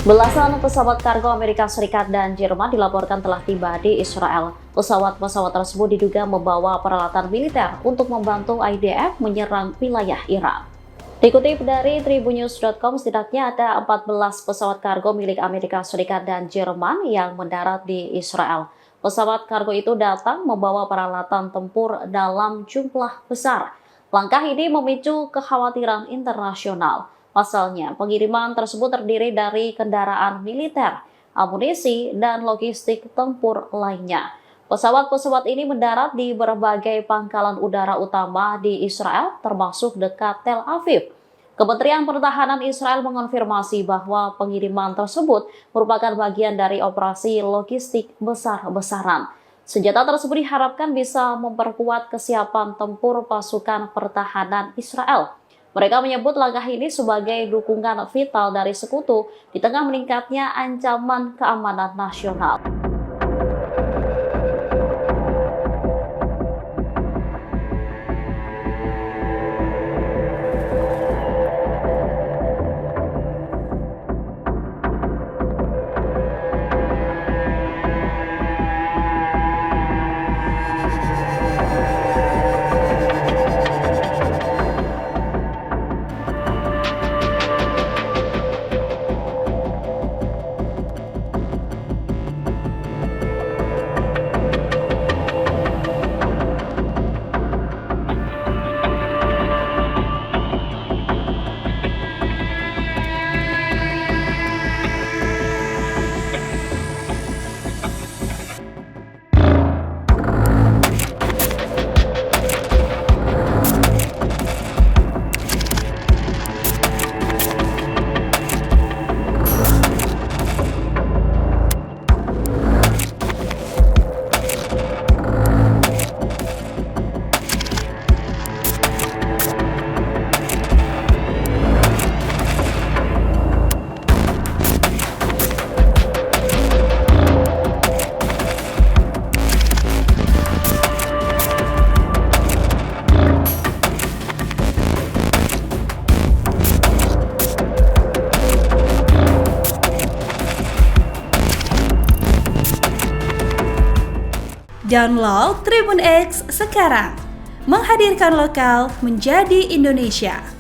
Belasan pesawat kargo Amerika Serikat dan Jerman dilaporkan telah tiba di Israel. Pesawat-pesawat tersebut diduga membawa peralatan militer untuk membantu IDF menyerang wilayah Iran. Dikutip dari tribunnews.com, setidaknya ada 14 pesawat kargo milik Amerika Serikat dan Jerman yang mendarat di Israel. Pesawat kargo itu datang membawa peralatan tempur dalam jumlah besar. Langkah ini memicu kekhawatiran internasional. Pasalnya, pengiriman tersebut terdiri dari kendaraan militer, amunisi, dan logistik tempur lainnya. Pesawat-pesawat ini mendarat di berbagai pangkalan udara utama di Israel, termasuk dekat Tel Aviv. Kementerian Pertahanan Israel mengonfirmasi bahwa pengiriman tersebut merupakan bagian dari operasi logistik besar-besaran. Senjata tersebut diharapkan bisa memperkuat kesiapan tempur pasukan pertahanan Israel. Mereka menyebut langkah ini sebagai dukungan vital dari sekutu di tengah meningkatnya ancaman keamanan nasional. Download Tribun X sekarang, menghadirkan lokal menjadi Indonesia.